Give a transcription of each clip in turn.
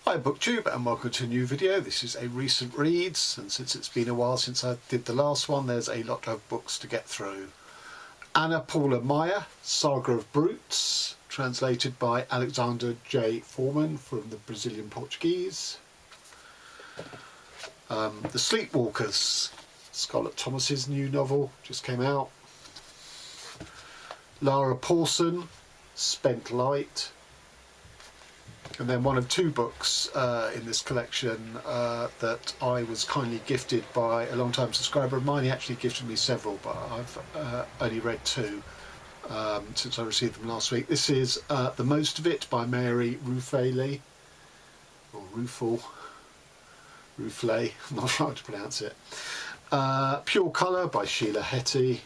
Hi BookTube, and welcome to a new video. This is a recent read, and since it's been a while since I did the last one, there's a lot of books to get through. Paula, Maia, Saga of Brutes, translated by Alexander J. Foreman from the Brazilian Portuguese. The Sleepwalkers, Scarlett Thomas's new novel, just came out. Lara, Pawson, Spent Light. And then one of two books in this collection that I was kindly gifted by a long-time subscriber of mine. He actually gifted me several, but I've only read two since I received them last week. This is The Most of It by Mary Ruefle, or Ruefle, I'm not sure how to pronounce it. Pure Colour by Sheila, Heti.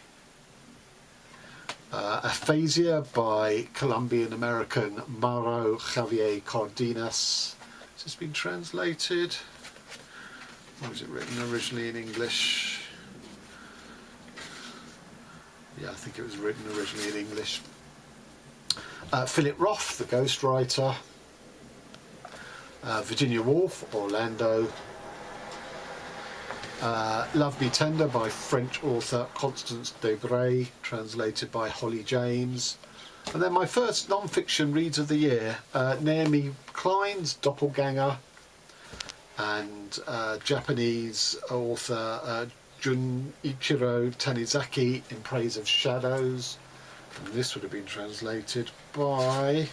Aphasia by Colombian-American Javier Cardenas. Has this been translated? Or was it written originally in English? Yeah, I think it was written originally in English. Philip Roth, the ghostwriter. Virginia Woolf, Orlando. Love Me Tender by French author Constance Debré, translated by Holly James. And then my first non-fiction reads of the year, Naomi Klein's Doppelganger, and Japanese author Jun'Ichiro Tanzaki, In Praise of Shadows. And this would have been translated by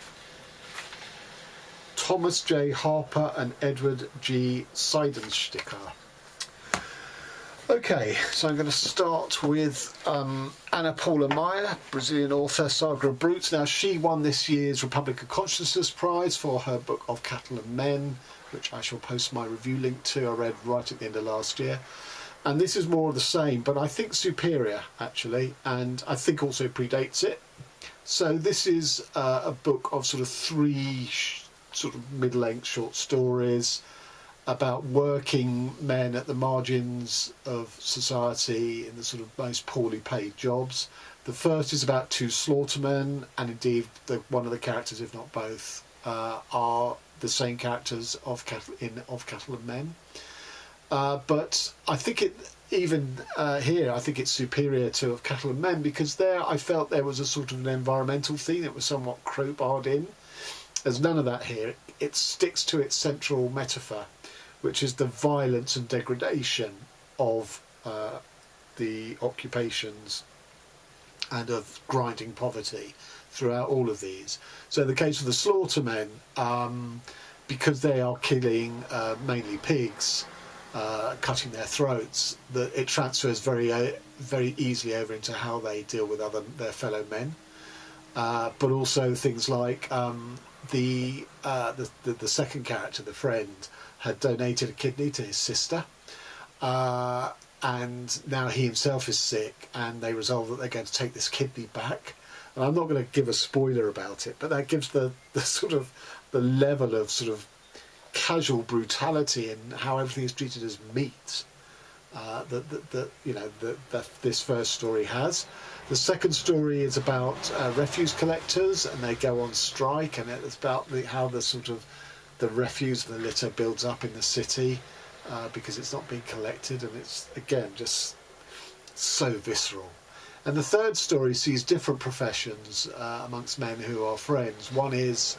Thomas J. Harper and Edward G. Seidensticker. Okay, so I'm going to start with Paula, Maia, Brazilian author, Saga of Brutes. Now, she won this year's Republic of Consciousness Prize for her book Of Cattle and Men, which I shall post my review link to. I read right at the end of last year. And this is more of the same, but I think superior, actually, and I think also predates it. So this is a book of sort of three sort of middle-length short stories about working men at the margins of society in the sort of most poorly paid jobs. The first is about two slaughtermen, and indeed one of the characters, if not both, are the same characters of Cattle and Men. But I think here I think it's superior to Of Cattle and Men, because there I felt there was a sort of an environmental theme that was somewhat crowbarred in. There's none of that here. It sticks to its central metaphor, which is the violence and degradation of the occupations and of grinding poverty throughout all of these. So in the case of the slaughtermen, because they are killing mainly pigs, cutting their throats, that it transfers very easily over into how they deal with their fellow men. But also things like the second character, the friend, had donated a kidney to his sister, and now he himself is sick, and they resolve that they're going to take this kidney back. And I'm not going to give a spoiler about it, but that gives the sort of the level of sort of casual brutality and how everything is treated as meat that this first story has. The second story is about refuse collectors, and they go on strike, and it's about how the refuse and the litter builds up in the city because it's not being collected, and it's again just so visceral. And the third story sees different professions amongst men who are friends. One is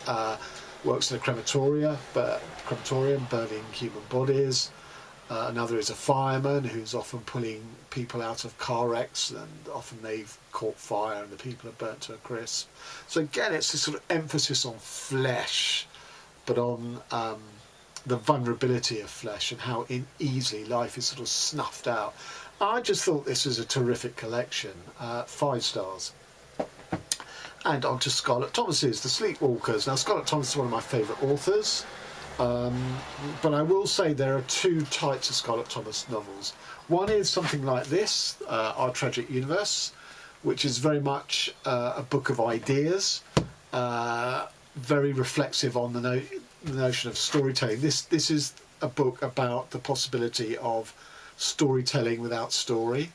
works in a crematorium burning human bodies. Another is a fireman who's often pulling people out of car wrecks, and often they've caught fire and the people are burnt to a crisp. So again, it's this sort of emphasis on flesh, but on the vulnerability of flesh and how easily life is sort of snuffed out. I just thought this was a terrific collection. 5 stars. And on to Scarlett Thomas's The Sleepwalkers. Now, Scarlett Thomas is one of my favourite authors, but I will say there are two types of Scarlett Thomas novels. One is something like this, Our Tragic Universe, which is very much a book of ideas, very reflexive on the notion of storytelling. This is a book about the possibility of storytelling without story,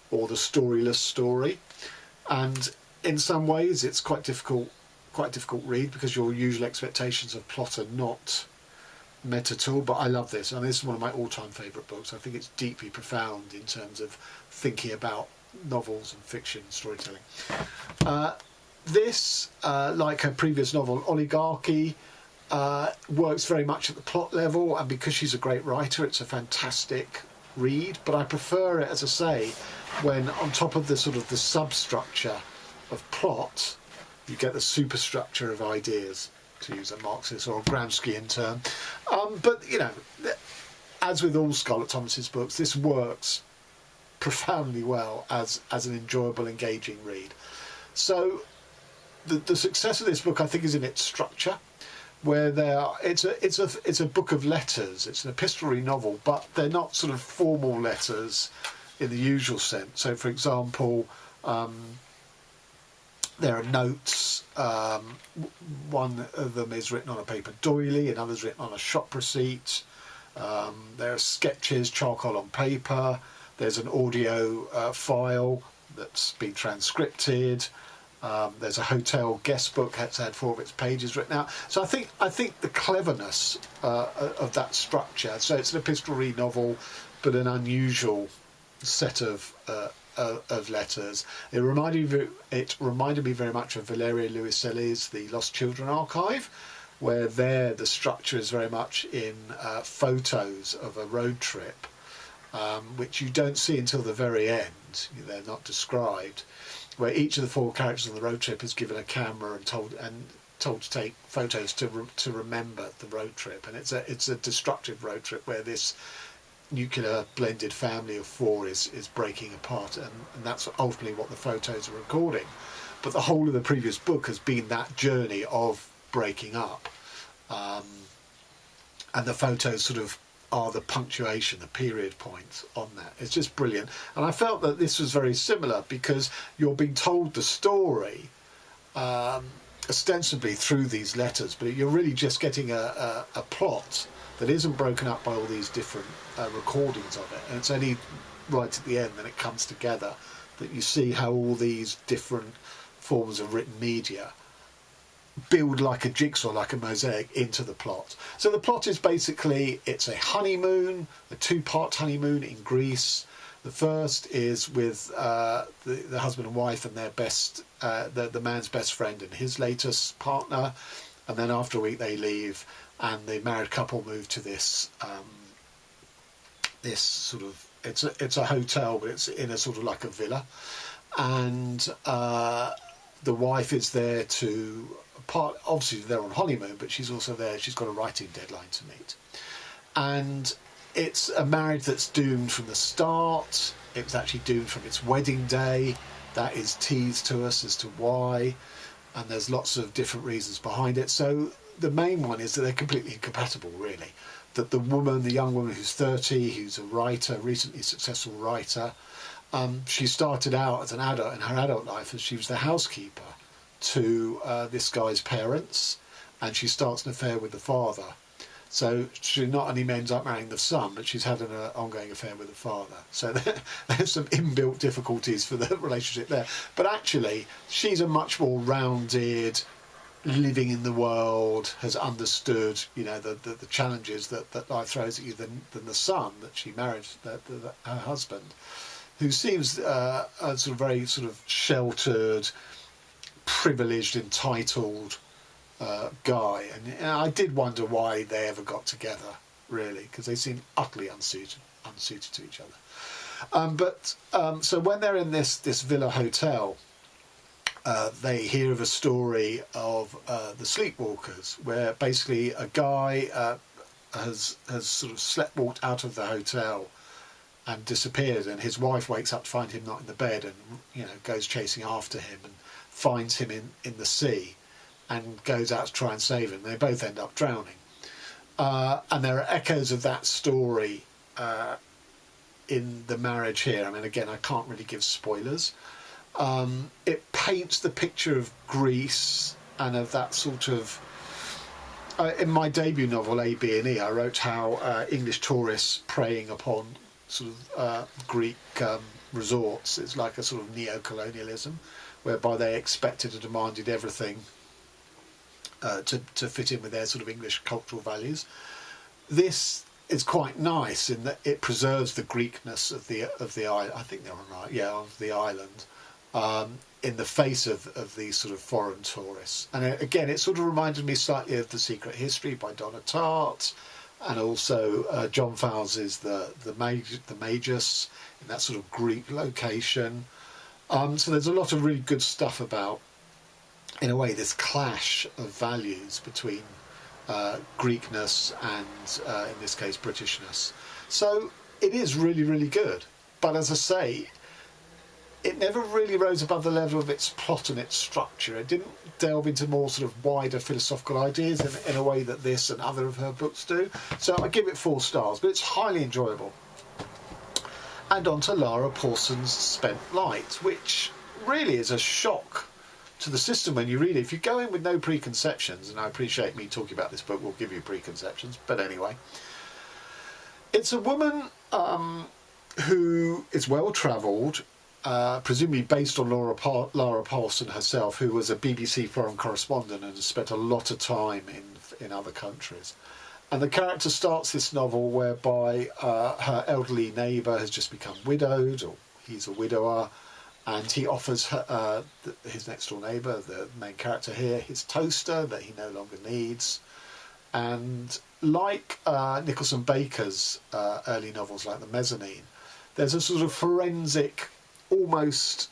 or the storyless story, and in some ways it's quite difficult read, because your usual expectations of plot are not met at all, but I love this, and this is one of my all-time favourite books. I think it's deeply profound in terms of thinking about novels and fiction storytelling. This, like her previous novel, Oligarchy, works very much at the plot level, and because she's a great writer, it's a fantastic read. But I prefer it, as I say, when on top of the sort of the substructure of plot, you get the superstructure of ideas, to use a Marxist or a Gramscian term. But, you know, as with all Scarlett Thomas's books, this works profoundly well as an enjoyable, engaging read. So the success of this book, I think, is in its structure, where it's a book of letters. It's an epistolary novel, but they're not sort of formal letters in the usual sense. So, for example, there are notes. One of them is written on a paper doily, another's written on a shop receipt. There are sketches, charcoal on paper. There's an audio file that's been transcripted. There's a hotel guest book that's had 4 of its pages written out. So I think the cleverness of that structure. So it's an epistolary novel, but an unusual set of letters. It reminded me very much of Valeria Luiselli's The Lost Children Archive, where there the structure is very much in photos of a road trip, which you don't see until the very end. They're not described, where each of the 4 characters on the road trip is given a camera and told to take photos to remember the road trip. And it's a destructive road trip where this nuclear blended family of 4 is breaking apart, and that's ultimately what the photos are recording. But the whole of the previous book has been that journey of breaking up, and the photos sort of are the punctuation, the period points on that. It's just brilliant, and I felt that this was very similar, because you're being told the story ostensibly through these letters, but you're really just getting a plot that isn't broken up by all these different recordings of it, and it's only right at the end that it comes together that you see how all these different forms of written media build like a jigsaw, like a mosaic, into the plot. So the plot is basically, it's a honeymoon, a 2-part honeymoon in Greece. The first is with the husband and wife and their the man's best friend and his latest partner, and then after a week they leave, and the married couple move to this sort of, it's a hotel, but it's in a sort of like a villa, and the wife is there to obviously they're on honeymoon, but she's also there, she's got a writing deadline to meet, and it's a marriage that's doomed from the start. It was actually doomed from its wedding day. That is teased to us as to why, and there's lots of different reasons behind it. So the main one is that they're completely incompatible, really. That the young woman who's 30, who's a writer, recently successful writer, she started out as an adult in her adult life as she was the housekeeper to this guy's parents, and she starts an affair with the father. So she not only ends up marrying the son, but she's had an ongoing affair with the father. So there's some inbuilt difficulties for the relationship there. But actually, she's a much more rounded, living in the world, has understood, you know, the challenges that life throws at you than the son that she married, her husband, who seems a sort of very sort of sheltered, privileged, entitled guy, and I did wonder why they ever got together, really, because they seem utterly unsuited to each other. So when they're in this villa hotel, they hear of a story of the Sleepwalkers, where basically a guy has sort of sleptwalked out of the hotel and disappeared, and his wife wakes up to find him not in the bed, and, you know, goes chasing after him and finds him in the sea and goes out to try and save him. They both end up drowning. And there are echoes of that story in the marriage here. I mean, again, I can't really give spoilers. It paints the picture of Greece and of that sort of... in my debut novel, A, B and E, I wrote how English tourists preying upon sort of Greek resorts is like a sort of neo-colonialism, whereby they expected and demanded everything to fit in with their sort of English cultural values. this is quite nice in that it preserves the Greekness of the island. I think they're right, yeah, of the island, in the face of these sort of foreign tourists. And again, it sort of reminded me slightly of The Secret History by Donna Tartt, and also John Fowles's the Magus in that sort of Greek location. So there's a lot of really good stuff about, in a way, this clash of values between Greekness and, in this case, Britishness. So it is really, really good. But as I say, it never really rose above the level of its plot and its structure. It didn't delve into more sort of wider philosophical ideas in a way that this and other of her books do. So I give it 4 stars, but it's highly enjoyable. And on to Lara Pawson's Spent Light, which really is a shock to the system when you read it. If you go in with no preconceptions, and I appreciate me talking about this book will give you preconceptions, but anyway. It's a woman who is well-travelled, presumably based on Lara Pawson herself, who was a BBC foreign correspondent and has spent a lot of time in other countries. And the character starts this novel whereby her elderly neighbour has just become widowed, or he's a widower, and he offers her, his next door neighbour, the main character here, his toaster that he no longer needs. And like Nicholson Baker's early novels like The Mezzanine, there's a sort of forensic, almost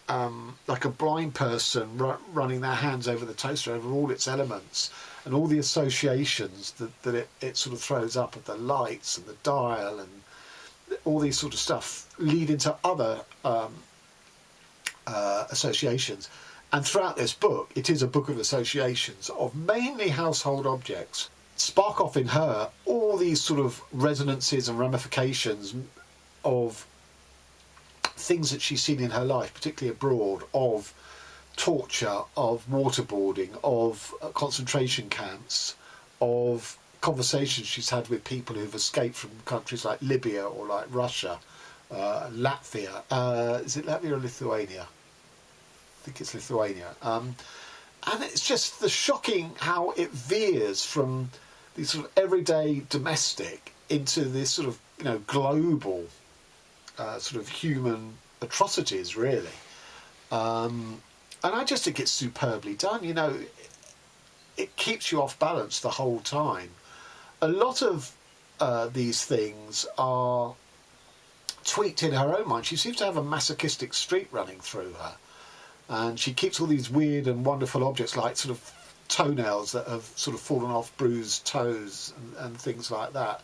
like a blind person running their hands over the toaster, over all its elements and all the associations that it sort of throws up of the lights and the dial and all these sort of stuff lead into other associations. And throughout this book, it is a book of associations of mainly household objects. Spark off in her all these sort of resonances and ramifications of things that she's seen in her life, particularly abroad, of torture, of waterboarding, of concentration camps, of conversations she's had with people who've escaped from countries like Libya or like Russia, Latvia. Is it Latvia or Lithuania? I think it's Lithuania. And it's just the shocking how it veers from these sort of everyday domestic into this sort of, you know, global sort of human atrocities, really. And I just think it's superbly done. You know, it keeps you off balance the whole time. A lot of these things are tweaked in her own mind. She seems to have a masochistic streak running through her. And she keeps all these weird and wonderful objects like sort of toenails that have sort of fallen off bruised toes and things like that.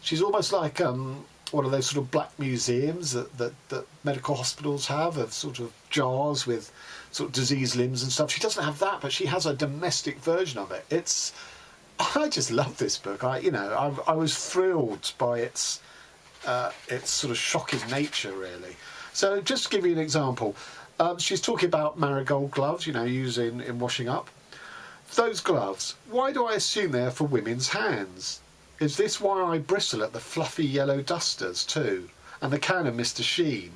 She's almost like one of those sort of black museums that medical hospitals have, of sort of jars with sort of diseased limbs and stuff. She doesn't have that, but she has a domestic version of it. I just love this book. I was thrilled by its sort of shocking nature, really. So just to give you an example, she's talking about marigold gloves, you know, used in washing up. Those gloves, why do I assume they're for women's hands? Is this why I bristle at the fluffy yellow dusters too, and the can of Mr. Sheen?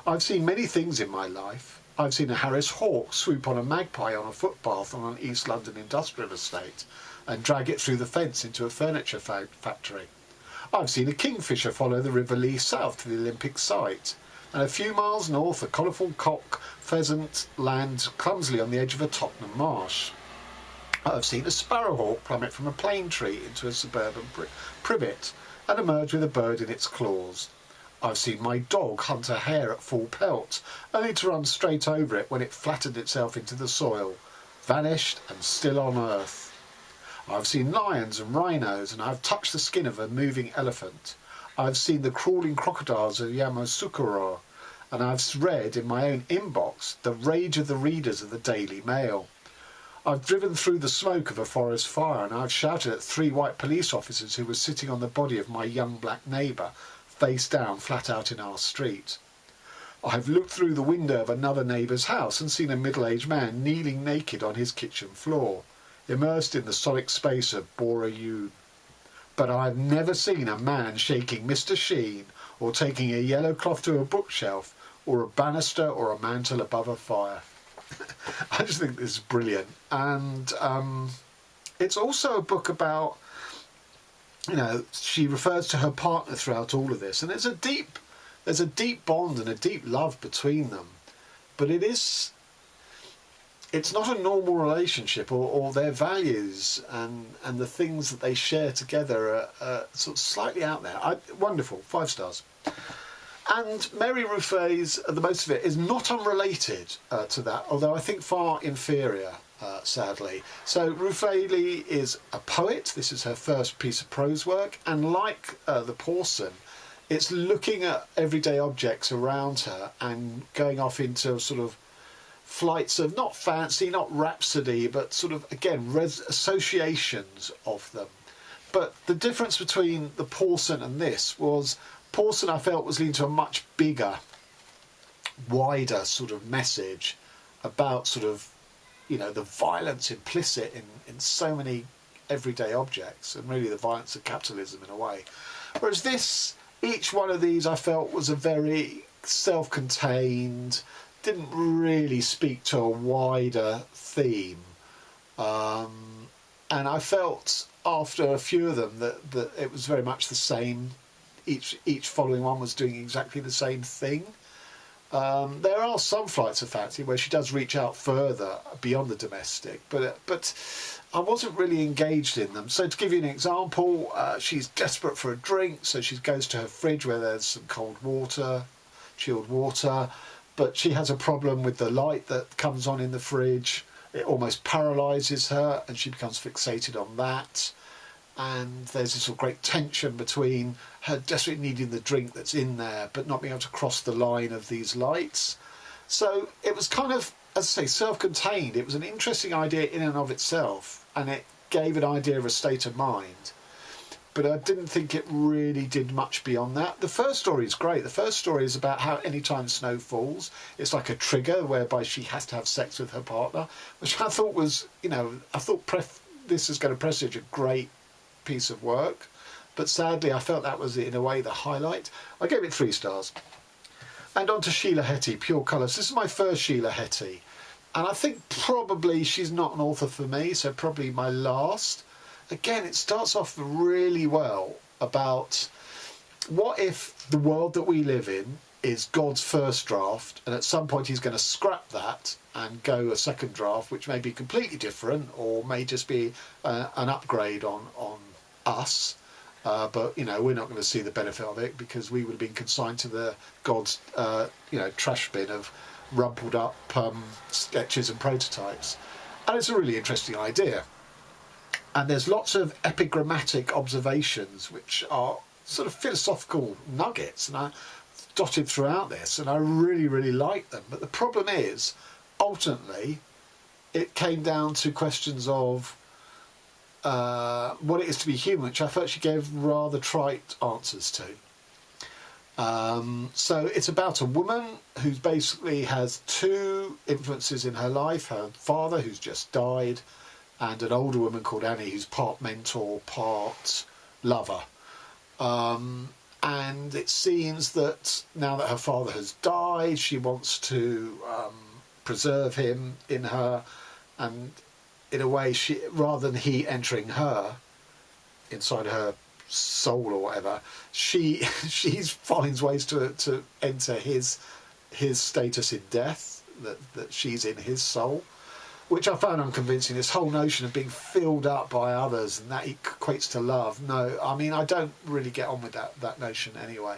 I've seen many things in my life. I've seen a Harris hawk swoop on a magpie on a footpath on an East London industrial estate and drag it through the fence into a furniture factory. I've seen a kingfisher follow the River Lee south to the Olympic site, and a few miles north a colourful cock pheasant lands clumsily on the edge of a Tottenham marsh. I've seen a sparrowhawk plummet from a plane tree into a suburban privet and emerge with a bird in its claws. I've seen my dog hunt a hare at full pelt, only to run straight over it when it flattened itself into the soil, vanished and still on earth. I've seen lions and rhinos, and I've touched the skin of a moving elephant. I've seen the crawling crocodiles of Yamoussoukro, and I've read in my own inbox the rage of the readers of the Daily Mail. I've driven through the smoke of a forest fire, and I've shouted at 3 white police officers who were sitting on the body of my young black neighbour, face down, flat out in our street. I've looked through the window of another neighbour's house and seen a middle-aged man kneeling naked on his kitchen floor, immersed in the sonic space of Bora-Yu. But I've never seen a man shaking Mr. Sheen, or taking a yellow cloth to a bookshelf, or a banister or a mantle above a fire. I just think this is brilliant. And it's also a book about you know, she refers to her partner throughout all of this, and there's a deep bond and a deep love between them, but it's not a normal relationship, or their values and the things that they share together are sort of slightly out there. Wonderful, 5 stars. And Mary Ruefle's The Most of It is not unrelated to that, although I think far inferior, sadly. So Ruefle is a poet. This is her first piece of prose work, and like the Pawson, it's looking at everyday objects around her and going off into sort of flights of not fancy, not rhapsody, but sort of, again, associations of them. But the difference between the Pawson and this was, Pawson I felt was leading to a much bigger, wider sort of message about sort of, you know, the violence implicit in so many everyday objects, and really the violence of capitalism in a way. Whereas this, each one of these I felt was a very self-contained, didn't really speak to a wider theme. And I felt after a few of them that it was very much the same. Each following one was doing exactly the same thing. There are some flights of fancy where she does reach out further beyond the domestic, but I wasn't really engaged in them. So to give you an example, she's desperate for a drink, so she goes to her fridge where there's some cold water, chilled water, but she has a problem with the light that comes on in the fridge. It almost paralyses her, and she becomes fixated on that. And there's this sort of great tension between her desperately needing the drink that's in there, but not being able to cross the line of these lights. So it was kind of, as I say, self-contained. It was an interesting idea in and of itself, and it gave an idea of a state of mind. But I didn't think it really did much beyond that. The first story is great. The first story is about how anytime snow falls, it's like a trigger whereby she has to have sex with her partner, which I thought was, you know, I thought this is going to presage a great piece of work. But sadly, I felt that was, in a way, the highlight. I gave it 3 stars. And on to Sheila Heti, Pure Colours. This is my first Sheila Heti. And I think probably she's not an author for me, so probably my last. Again, it starts off really well about what if the world that we live in is God's first draft, and at some point he's going to scrap that and go a second draft, which may be completely different or may just be an upgrade on us. But, you know, we're not going to see the benefit of it because we would have been consigned to the God's, you know, trash bin of rumpled up sketches and prototypes. And it's a really interesting idea. And there's lots of epigrammatic observations which are sort of philosophical nuggets, and I dotted throughout this, and I really, really like them. But the problem is, ultimately, it came down to questions of what it is to be human, which I thought she gave rather trite answers to. So it's about a woman who basically has 2 influences in her life, her father who's just died, and an older woman called Annie who's part mentor, part lover. And it seems that now that her father has died, she wants to preserve him in her, and in a way, she, rather than he entering her inside her soul or whatever, she finds ways to enter his status in death, that she's in his soul, which I found unconvincing. This whole notion of being filled up by others and that equates to love. No, I mean, I don't really get on with that notion anyway.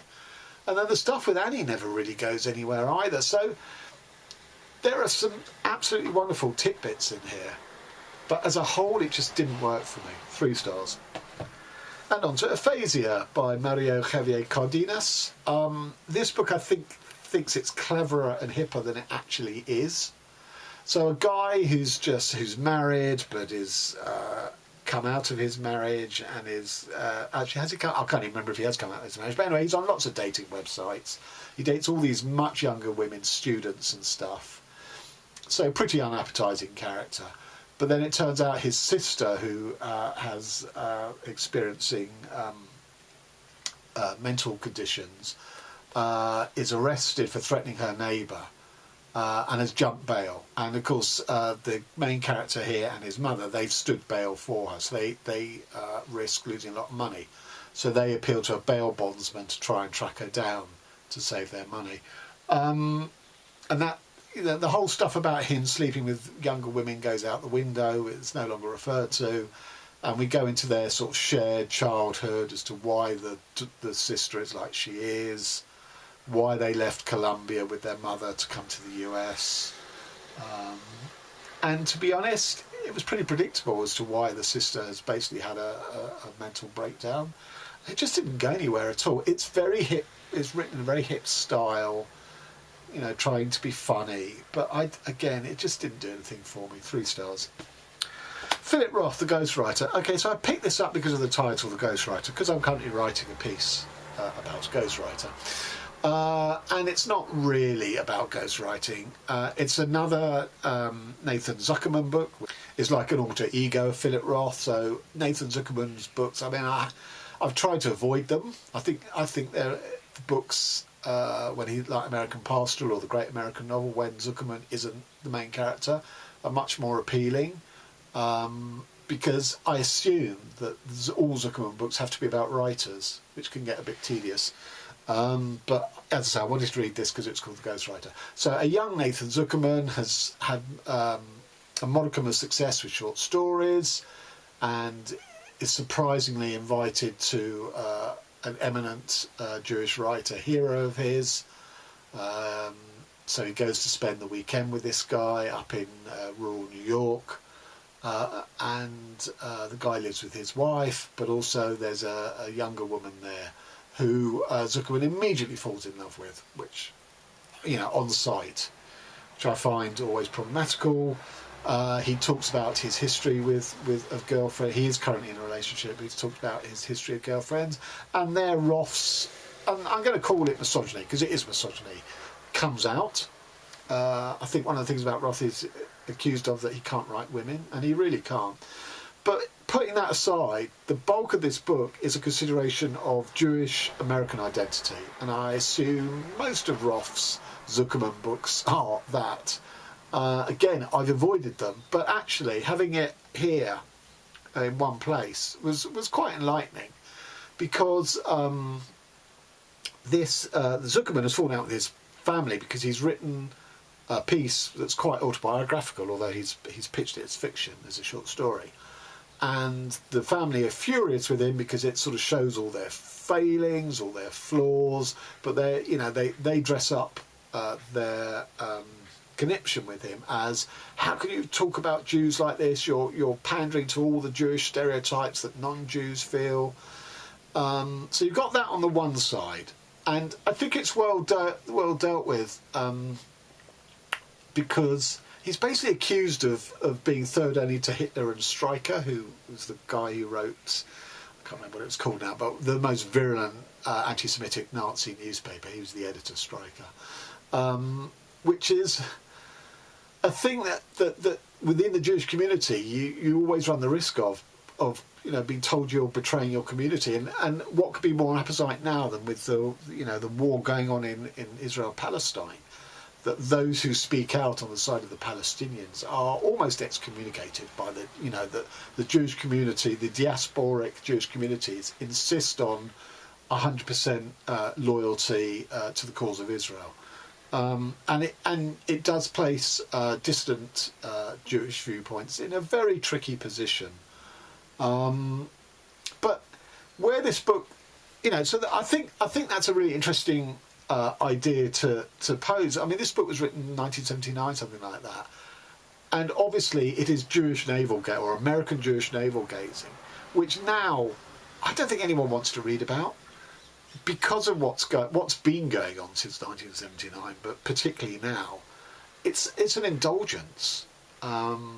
And then the stuff with Annie never really goes anywhere either. So there are some absolutely wonderful tidbits in here, but as a whole, it just didn't work for me. 3 stars. And on to Aphasia by Javier Cardenas. This book, I think, thinks it's cleverer and hipper than it actually is. So a guy who's married but is come out of his marriage and is actually, has he come? I can't even remember if he has come out of his marriage. But anyway, he's on lots of dating websites. He dates all these much younger women, students and stuff. So pretty unappetizing character. But then it turns out his sister, who has experiencing mental conditions, is arrested for threatening her neighbour. and has jumped bail. And of course, the main character here and his mother, they've stood bail for her, so they risk losing a lot of money. So they appeal to a bail bondsman to try and track her down to save their money. And that, the whole stuff about him sleeping with younger women goes out the window. It's no longer referred to. And we go into their sort of shared childhood as to why the sister is like she is, why they left Colombia with their mother to come to the US. And to be honest, it was pretty predictable as to why the sister has basically had a mental breakdown. It just didn't go anywhere at all. It's very hip. It's written in a very hip style, you know, trying to be funny. But again, it just didn't do anything for me. 3 stars. Philip Roth, the ghostwriter. Okay, so I picked this up because of the title, The Ghostwriter, because I'm currently writing a piece about ghostwriter. And it's not really about ghostwriting. It's another Nathan Zuckerman book. It's like an alter ego of Philip Roth. So Nathan Zuckerman's books, I mean, I've tried to avoid them. I think they're the books when he, like American Pastoral or The Great American Novel, when Zuckerman isn't the main character, are much more appealing. Because I assume that all Zuckerman books have to be about writers, which can get a bit tedious. But as I say, I wanted to read this because it's called The Ghostwriter. So a young Nathan Zuckerman has had a modicum of success with short stories, and is surprisingly invited to an eminent Jewish writer hero of his. So he goes to spend the weekend with this guy up in rural New York. And the guy lives with his wife, but also there's a younger woman there who Zuckerman immediately falls in love with, which, you know, on sight, which I find always problematical. He talks about his history of girlfriend. He is currently in a relationship. He's talked about his history of girlfriends, and their Roth's, and I'm going to call it misogyny because it is misogyny, comes out. I think one of the things about Roth is accused of that he can't write women, and he really can't. But putting that aside, the bulk of this book is a consideration of Jewish American identity, and I assume most of Roth's Zuckerman books are that. Again, I've avoided them, but actually having it here in one place was quite enlightening, because Zuckerman has fallen out with his family because he's written a piece that's quite autobiographical, although he's pitched it as fiction, as a short story. And the family are furious with him because it sort of shows all their failings, all their flaws, but they dress up their conniption with him as, how can you talk about Jews like this? You're pandering to all the Jewish stereotypes that non-Jews feel. So you've got that on the one side, and I think it's well dealt with. Because he's basically accused of being third only to Hitler and Stryker, who was the guy who wrote, I can't remember what it's called now, but the most virulent anti-Semitic Nazi newspaper. He was the editor, Stryker, which is a thing that within the Jewish community you always run the risk of being told you're betraying your community, and what could be more apposite now than with the war going on in Israel-Palestine, that those who speak out on the side of the Palestinians are almost excommunicated by the Jewish community. The diasporic Jewish communities insist on 100% loyalty to the cause of Israel, and it does place dissident Jewish viewpoints in a very tricky position. But where this book, I think that's a really interesting idea to pose. I mean, this book was written in 1979, something like that, and obviously it is Jewish navel-gazing, or American Jewish navel-gazing, which now I don't think anyone wants to read about because of what's been going on since 1979, but particularly now. It's an indulgence. The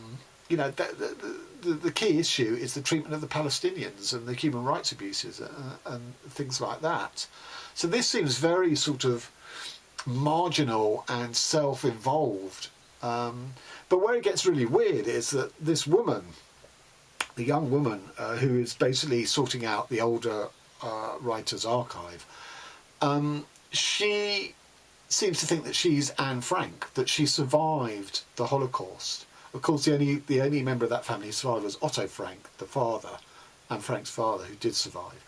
key issue is the treatment of the Palestinians and the human rights abuses and things like that. So this seems very sort of marginal and self-involved. But where it gets really weird is that this woman, the young woman who is basically sorting out the older writer's archive, she seems to think that she's Anne Frank, that she survived the Holocaust. Of course, the only member of that family who survived was Otto Frank, the father, Anne Frank's father, who did survive.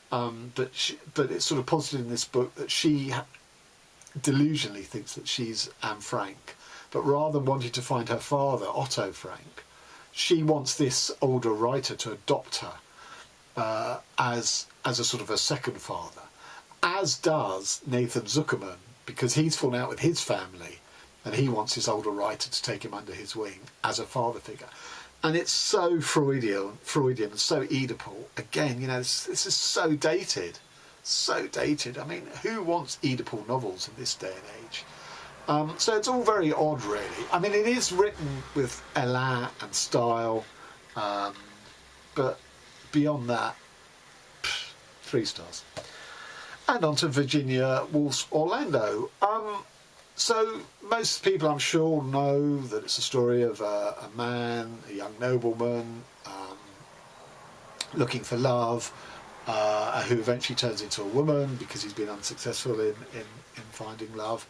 But it's sort of posited in this book that she delusionally thinks that she's Anne Frank, but rather than wanting to find her father, Otto Frank, she wants this older writer to adopt her as a sort of a second father, as does Nathan Zuckerman, because he's fallen out with his family and he wants his older writer to take him under his wing as a father figure. And it's so Freudian and so Oedipal. Again, you know, this is so dated. So dated. I mean, who wants Oedipal novels in this day and age? So it's all very odd, really. I mean, it is written with élan and style, but beyond that, 3 stars. And on to Virginia Woolf's Orlando. So most people, I'm sure, know that it's a story of a man, a young nobleman, looking for love, who eventually turns into a woman because he's been unsuccessful in finding love.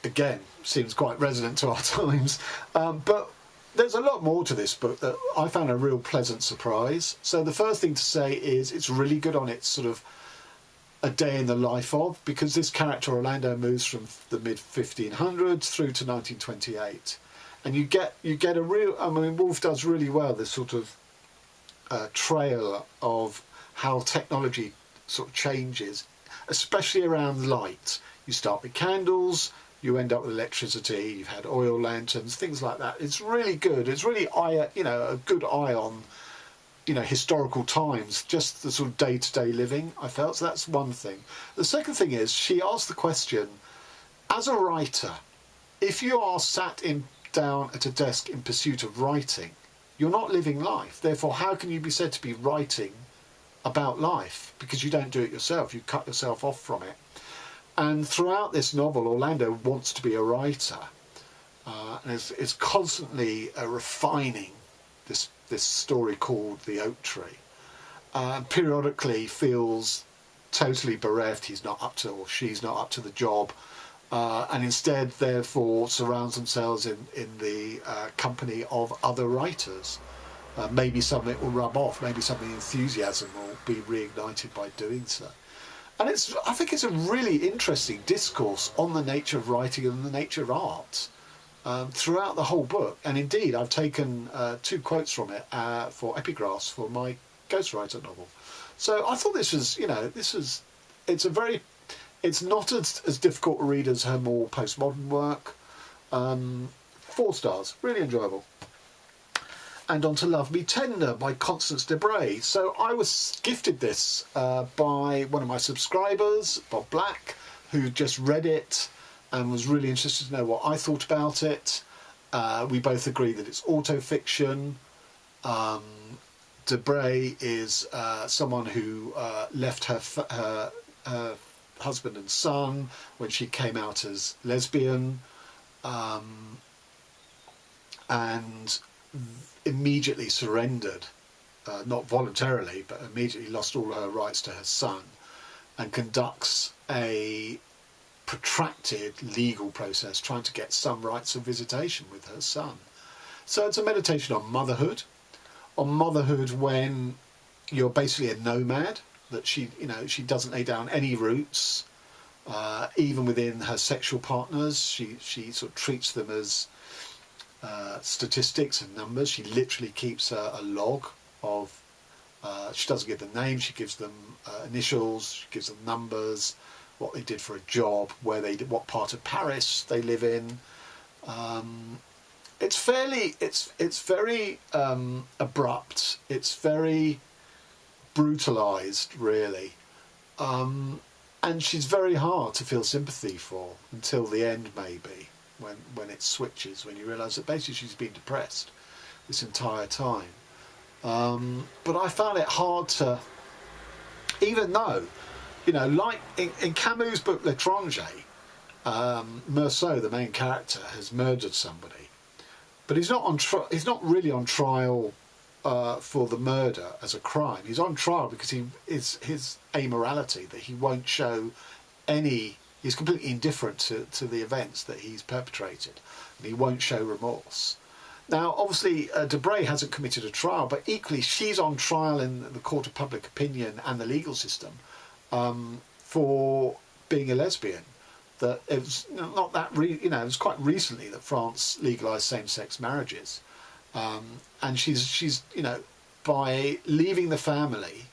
Again, seems quite resonant to our times. But there's a lot more to this book that I found a real pleasant surprise. So the first thing to say is it's really good on its sort of a day in the life of, because this character Orlando moves from the mid 1500s through to 1928, and you get a real, I mean, Woolf does really well this sort of trail of how technology sort of changes, especially around light. You start with candles, you end up with electricity, you've had oil lanterns, things like that. It's really good. It's really a good eye on, you know, historical times, just the sort of day-to-day living, I felt. So that's one thing. The second thing is she asked the question, as a writer, if you are sat down at a desk in pursuit of writing, you're not living life. Therefore, how can you be said to be writing about life? Because you don't do it yourself. You cut yourself off from it. And throughout this novel, Orlando wants to be a writer, and is constantly refining this story called The Oak Tree. Periodically feels totally bereft. He's not up to, or she's not up to the job, and instead, therefore, surrounds themselves in the company of other writers. Maybe some of it will rub off. Maybe some of the enthusiasm will be reignited by doing so. And I think it's a really interesting discourse on the nature of writing and the nature of art throughout the whole book. And indeed, I've taken 2 quotes from it for epigraphs for my ghostwriter novel. So I thought this was, it's not as difficult to read as her more postmodern work. 4 stars, really enjoyable. And on to Love Me Tender by Constance Debré. So I was gifted this by one of my subscribers, Bob Black, who just read it and was really interested to know what I thought about it. We both agree that it's autofiction. Debré is someone who left her husband and son when she came out as lesbian, and immediately surrendered, not voluntarily, but immediately lost all her rights to her son, and conducts a protracted legal process trying to get some rights of visitation with her son. So it's a meditation on motherhood when you're basically a nomad, that she doesn't lay down any roots, even within her sexual partners. She sort of treats them as statistics and numbers. She literally keeps a log of, she doesn't give them names, she gives them initials, she gives them numbers, what they did for a job, what part of Paris they live in. It's very abrupt, it's very brutalized, really, and she's very hard to feel sympathy for until the end, maybe, when it switches, when you realise that basically she's been depressed this entire time. But I found it hard to, even though, like in Camus' book L'Étranger, Meursault, the main character, has murdered somebody, but he's not really on trial for the murder as a crime. He's on trial because his amorality, that he won't show any He's completely indifferent to the events that he's perpetrated, and he won't show remorse. Now, obviously, Debré hasn't committed a trial, but equally she's on trial in the court of public opinion and the legal system for being a lesbian. That it was not that it was quite recently that France legalised same-sex marriages, and she's by leaving the family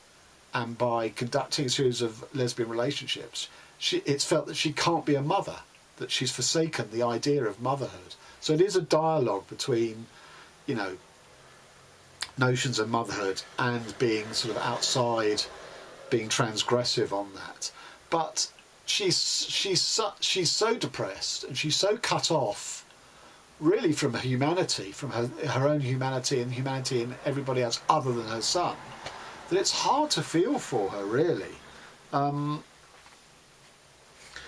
and by conducting a series of lesbian relationships, it's felt that she can't be a mother, that she's forsaken the idea of motherhood. So it is a dialogue between, notions of motherhood and being sort of outside, being transgressive on that. But she's so depressed, and she's so cut off, really, from her humanity, from her own humanity and humanity in everybody else other than her son, that it's hard to feel for her, really.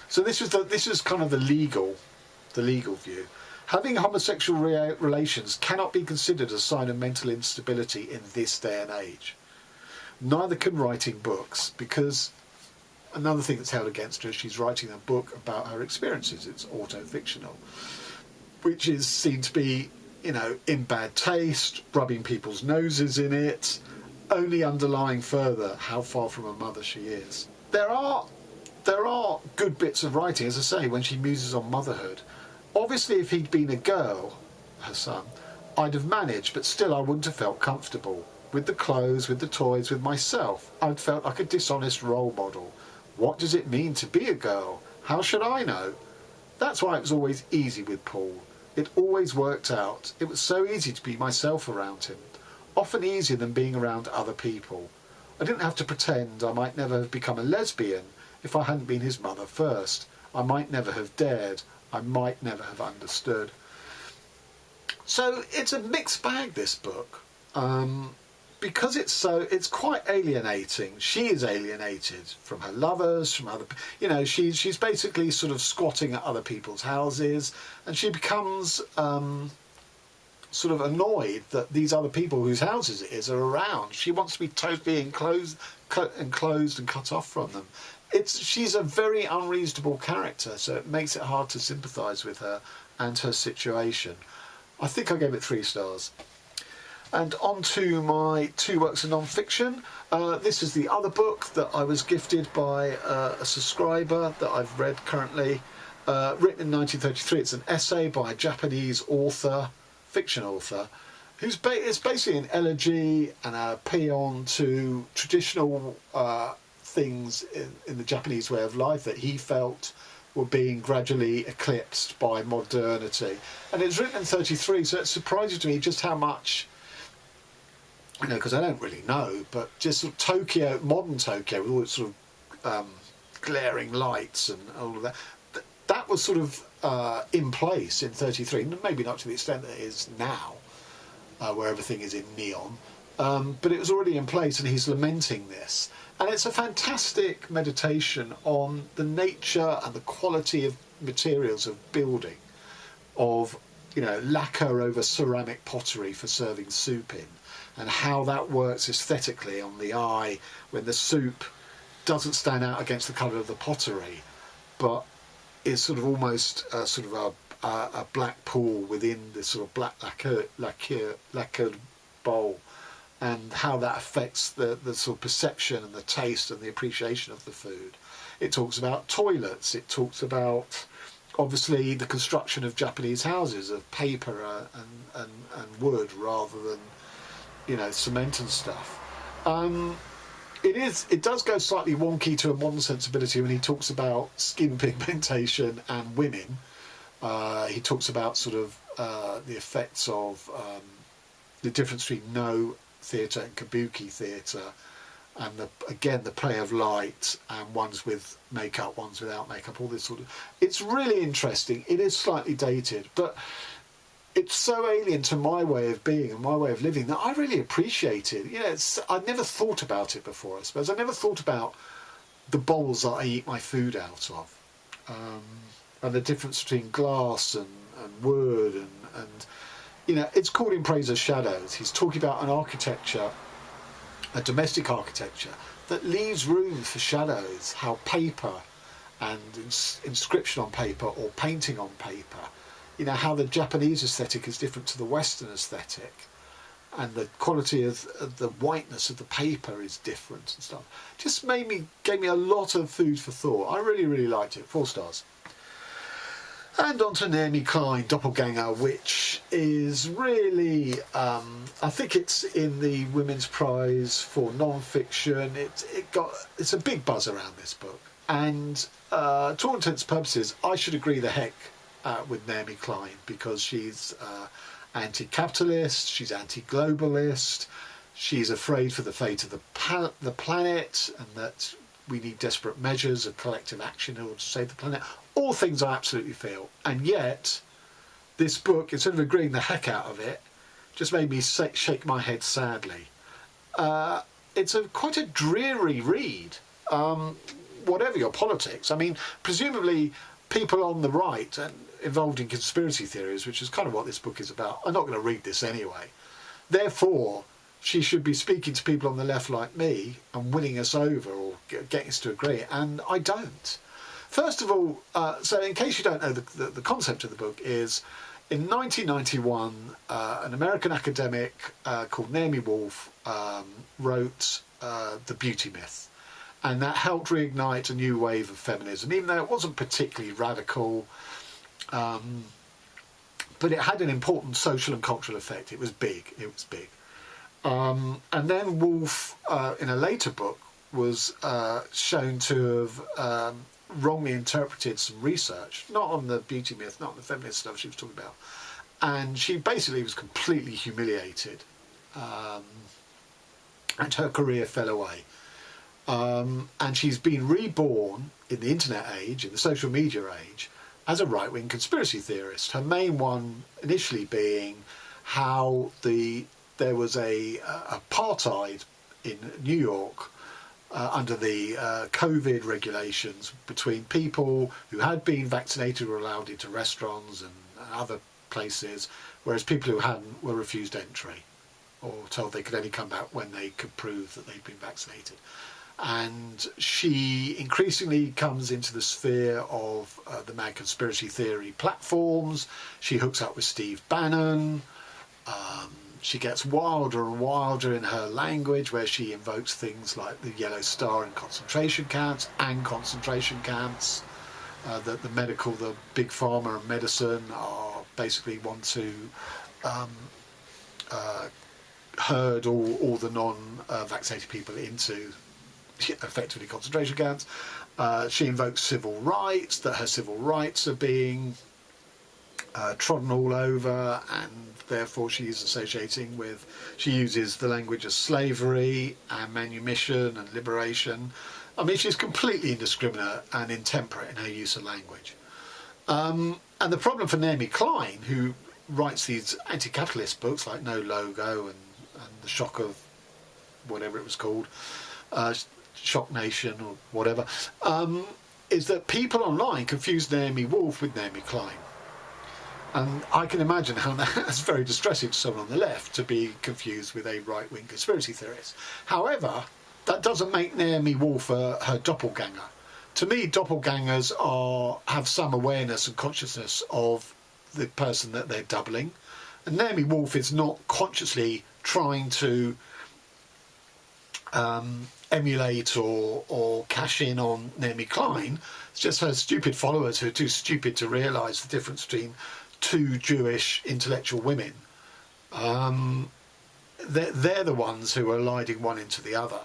So this is kind of the legal view. Having homosexual relations cannot be considered a sign of mental instability in this day and age. Neither can writing books, because another thing that's held against her is she's writing a book about her experiences. It's auto-fictional, which is seen to be, in bad taste, rubbing people's noses in it, only underlying further how far from a mother she is. There are good bits of writing, as I say, when she muses on motherhood. Obviously, if he'd been a girl, her son, I'd have managed, but still I wouldn't have felt comfortable. With the clothes, with the toys, with myself. I'd felt like a dishonest role model. What does it mean to be a girl? How should I know? That's why it was always easy with Paul. It always worked out. It was so easy to be myself around him. Often easier than being around other people. I didn't have to pretend I might never have become a lesbian if I hadn't been his mother first. I might never have dared. I might never have understood. So it's a mixed bag, this book, because it's quite alienating. She is alienated from her lovers, from other, she's basically sort of squatting at other people's houses, and she becomes sort of annoyed that these other people whose houses it is are around. She wants to be totally enclosed and cut off from them. She's a very unreasonable character, so it makes it hard to sympathise with her and her situation. I think I gave it 3 stars. And on to my 2 works of non-fiction. This is the other book that I was gifted by a subscriber that I've read currently. Written in 1933. It's an essay by a Japanese author, fiction author, who's it's basically an elegy and a paean to traditional things in the Japanese way of life that he felt were being gradually eclipsed by modernity. And it's written in 33, so it's surprising to me just how much, because I don't really know, but just sort of Tokyo, modern Tokyo, with all its sort of glaring lights and all of that, that was sort of in place in 33, maybe not to the extent that it is now, where everything is in neon, but it was already in place, and he's lamenting this. And it's a fantastic meditation on the nature and the quality of materials of building, of, lacquer over ceramic pottery for serving soup in, and how that works aesthetically on the eye when the soup doesn't stand out against the colour of the pottery, but is sort of almost a black pool within this sort of black lacquered bowl, and how that affects the sort of perception and the taste and the appreciation of the food. It talks about toilets. It talks about, obviously, the construction of Japanese houses of paper and wood rather than, cement and stuff. It does go slightly wonky to a modern sensibility when he talks about skin pigmentation and women. He talks about sort of the effects of the difference between no theatre and kabuki theatre, and the play of light, and ones with makeup, ones without makeup, all this sort of... It's really interesting. It is slightly dated, but it's so alien to my way of being and my way of living that I really appreciate it. I'd never thought about it before, I suppose. I never thought about the bowls that I eat my food out of, and the difference between glass and wood and it's called In Praise of Shadows. He's talking about an architecture, a domestic architecture, that leaves room for shadows, how paper and inscription on paper or painting on paper. You know, how the Japanese aesthetic is different to the Western aesthetic, and the quality of the whiteness of the paper is different and stuff. Just gave me a lot of food for thought. I really, really liked it. 4 stars. And on to Naomi Klein, Doppelganger, which is really, I think it's in the Women's Prize for non-fiction. It's a big buzz around this book. And to all intents and purposes, I should agree the heck with Naomi Klein, because she's anti-capitalist, she's anti-globalist, she's afraid for the fate of the planet, and that we need desperate measures of collective action in order to save the planet. All things I absolutely feel. And yet, this book, instead of agreeing the heck out of it, just made me shake my head sadly. It's quite a dreary read, whatever your politics. I mean, presumably people on the right and involved in conspiracy theories, which is kind of what this book is about, are not going to read this anyway. Therefore, she should be speaking to people on the left like me and winning us over or getting us to agree, and I don't. First of all, so in case you don't know, the concept of the book is, in 1991, an American academic called Naomi Woolf wrote The Beauty Myth, and that helped reignite a new wave of feminism, even though it wasn't particularly radical, but it had an important social and cultural effect. It was big. And then Woolf, in a later book, was shown to have wrongly interpreted some research, not on the beauty myth, not on the feminist stuff she was talking about, and she basically was completely humiliated, and her career fell away. And she's been reborn in the internet age, in the social media age, as a right-wing conspiracy theorist. Her main one initially being how there was a apartheid in New York under the COVID regulations between people who had been vaccinated were allowed into restaurants and other places, whereas people who hadn't were refused entry or told they could only come back when they could prove that they'd been vaccinated. And she increasingly comes into the sphere of the mad conspiracy theory platforms. She hooks up with Steve Bannon. She gets wilder and wilder in her language, where she invokes things like the Yellow Star in concentration camps and concentration camps. The big pharma and medicine are basically want to herd all the non-vaccinated people into effectively concentration camps. She invokes civil rights, that her civil rights are being trodden all over, and therefore she uses the language of slavery and manumission and liberation. I mean, she's completely indiscriminate and intemperate in her use of language. And the problem for Naomi Klein, who writes these anti-capitalist books like No Logo and The Shock of whatever it was called, Shock Nation or whatever, is that people online confuse Naomi Woolf with Naomi Klein. And I can imagine how that's very distressing to someone on the left, to be confused with a right-wing conspiracy theorist. However, that doesn't make Naomi Woolf her doppelganger. To me, doppelgangers have some awareness and consciousness of the person that they're doubling. And Naomi Woolf is not consciously trying to emulate or cash in on Naomi Klein. It's just her stupid followers who are too stupid to realise the difference between two Jewish intellectual women. They're the ones who are lighting one into the other.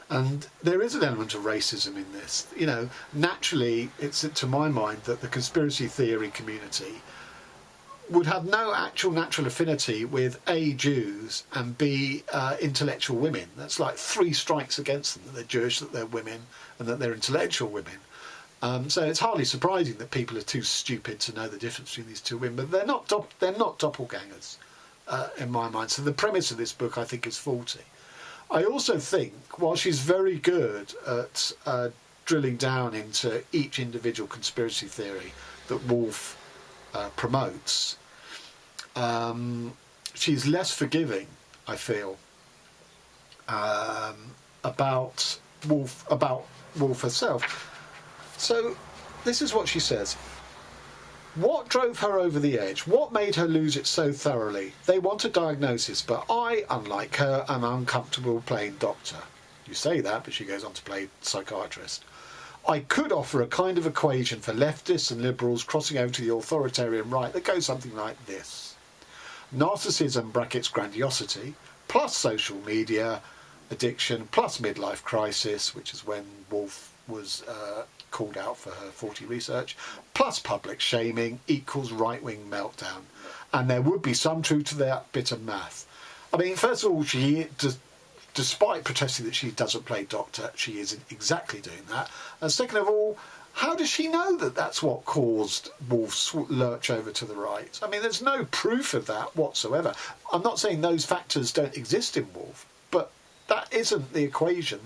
And there is an element of racism in this. You know, naturally, it's to my mind that the conspiracy theory community would have no actual natural affinity with A, Jews, and B, intellectual women. That's like 3 strikes against them, that they're Jewish, that they're women, and that they're intellectual women. So it's hardly surprising that people are too stupid to know the difference between these two women, but they're not doppelgangers in my mind. So the premise of this book, I think, is faulty. I also think, while she's very good at drilling down into each individual conspiracy theory that Woolf promotes, she's less forgiving, I feel, about Woolf herself. So this is what she says. What drove her over the edge? What made her lose it so thoroughly? They want a diagnosis, but I, unlike her, am uncomfortable playing doctor. You say that, but she goes on to play psychiatrist. I could offer a kind of equation for leftists and liberals crossing over to the authoritarian right that goes something like this. Narcissism brackets grandiosity, plus social media, addiction, plus midlife crisis, which is when Woolf was called out for her 40 research, plus public shaming equals right-wing meltdown. And there would be some truth to that bit of math. I mean, first of all, despite protesting that she doesn't play doctor, she isn't exactly doing that. And second of all, how does she know that that's what caused Woolf's lurch over to the right? I mean, there's no proof of that whatsoever. I'm not saying those factors don't exist in Woolf, but that isn't the equation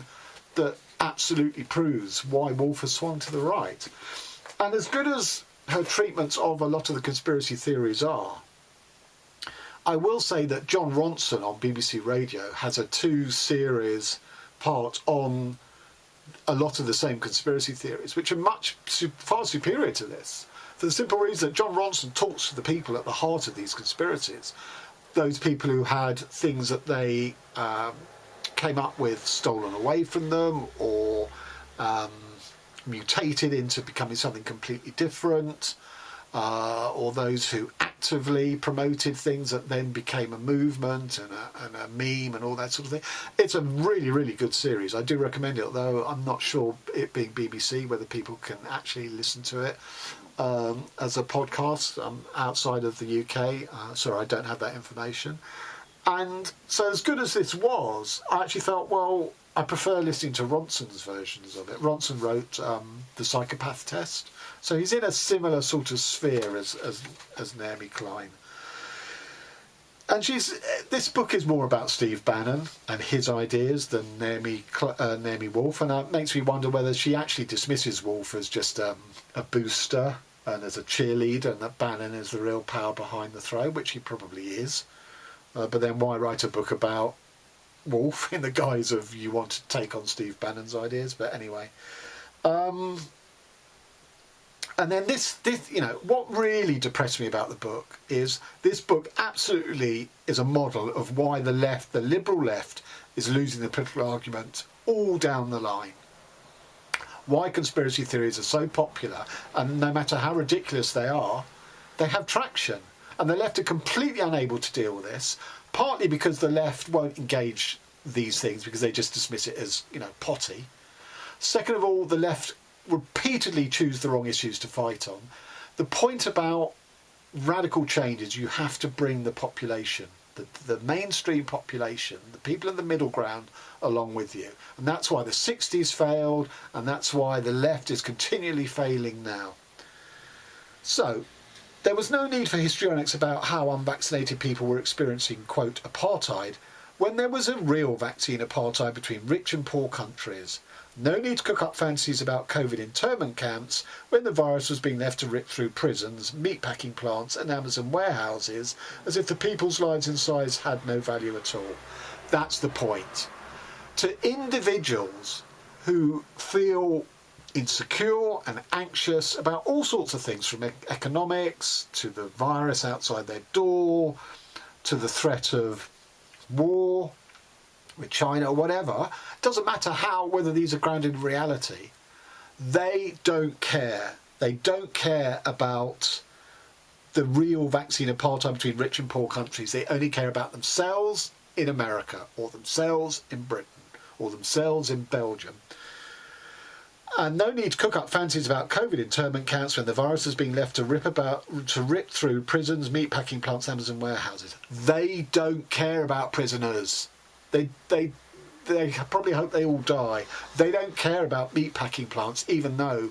that absolutely proves why Woolf has swung to the right. And as good as her treatments of a lot of the conspiracy theories are, I will say that John Ronson on BBC Radio has a 2-series part on a lot of the same conspiracy theories, which are far superior to this, for the simple reason that John Ronson talks to the people at the heart of these conspiracies, those people who had things that they came up with stolen away from them, or mutated into becoming something completely different, or those who actively promoted things that then became a movement and a meme and all that sort of thing. It's a really, really good series. I do recommend it, although I'm not sure, it being BBC, whether people can actually listen to it as a podcast outside of the UK. Sorry, I don't have that information. And so as good as this was, I actually felt, well, I prefer listening to Ronson's versions of it. Ronson wrote The Psychopath Test. So he's in a similar sort of sphere as Naomi Klein. And this book is more about Steve Bannon and his ideas than Naomi Woolf. And it makes me wonder whether she actually dismisses Woolf as just a booster and as a cheerleader, and that Bannon is the real power behind the throne, which he probably is. But then why write a book about Woolf in the guise of you want to take on Steve Bannon's ideas? But anyway, and then this, what really depressed me about the book is this book absolutely is a model of why the left, the liberal left, is losing the political argument all down the line. Why conspiracy theories are so popular, and no matter how ridiculous they are, they have traction. And the left are completely unable to deal with this, partly because the left won't engage these things because they just dismiss it as, potty. Second of all, the left repeatedly choose the wrong issues to fight on. The point about radical change is you have to bring the population, the mainstream population, the people in the middle ground along with you. And that's why the 60s failed, and that's why the left is continually failing now. So, there was no need for histrionics about how unvaccinated people were experiencing, quote, apartheid, when there was a real vaccine apartheid between rich and poor countries. No need to cook up fantasies about COVID internment camps when the virus was being left to rip through prisons, meatpacking plants and Amazon warehouses as if the people's lives inside had no value at all. That's the point. To individuals who feel insecure and anxious about all sorts of things, from economics to the virus outside their door to the threat of war with China or whatever, it doesn't matter whether these are grounded in reality. They don't care. They don't care about the real vaccine apartheid between rich and poor countries. They only care about themselves in America, or themselves in Britain, or themselves in Belgium. And no need to cook up fancies about COVID internment camps when the virus is being left to rip through prisons, meatpacking plants, Amazon warehouses. They don't care about prisoners. They probably hope they all die. They don't care about meatpacking plants, even though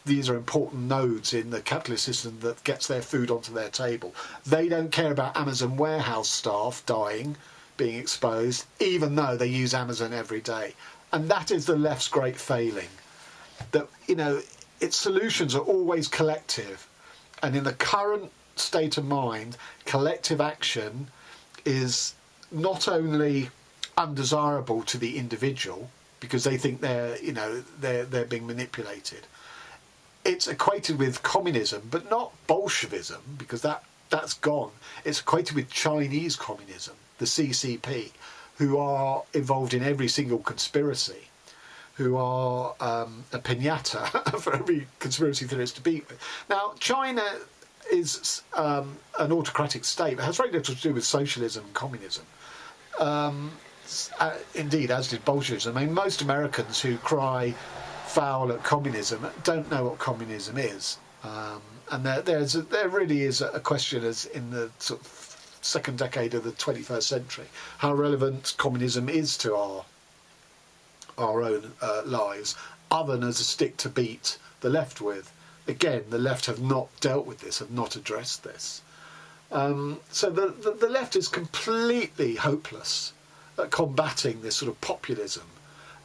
these are important nodes in the capitalist system that gets their food onto their table. They don't care about Amazon warehouse staff dying, being exposed, even though they use Amazon every day. And that is the left's great failing. That, its solutions are always collective. And in the current state of mind, collective action is not only undesirable to the individual because they think they're being manipulated. it's equated with communism, but not Bolshevism, because that's gone. It's equated with Chinese communism, the CCP, who are involved in every single conspiracy, who are a piñata for every conspiracy theorist to beat with. Now, China is an autocratic state. It has very little to do with socialism and communism. Indeed, as did Bolshevism. I mean, most Americans who cry foul at communism don't know what communism is. And there really is a question, as in the sort of second decade of the 21st century, how relevant communism is to our own lives, other than as a stick to beat the left with. Again, the left have not dealt with this, have not addressed this. So the left is completely hopeless at combating this sort of populism,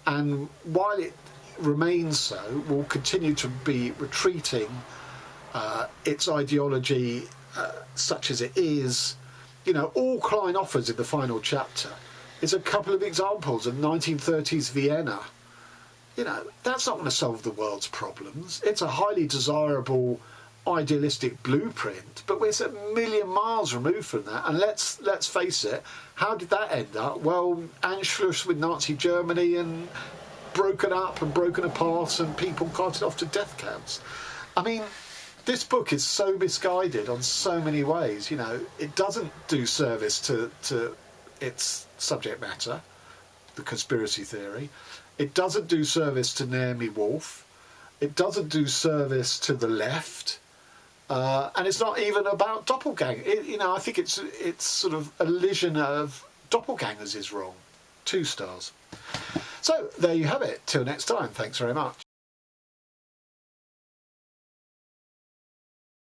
and while it remains so, will continue to be retreating its ideology, such as it is. You know, all Klein offers in the final chapter is a couple of examples of 1930s Vienna. You know, that's not going to solve the world's problems. It's a highly desirable, idealistic blueprint, but we're a million miles removed from that. And let's face it, how did that end up? Well, Anschluss with Nazi Germany, and broken up and broken apart, and people carted off to death camps. I mean, this book is so misguided on so many ways. You know, it doesn't do service to its subject matter, the conspiracy theory. It doesn't do service to Naomi Woolf. It doesn't do service to the left. And it's not even about Doppelganger. You know, I think it's sort of a elision of Doppelgangers is wrong. 2 stars. So there you have it. Till next time. Thanks very much.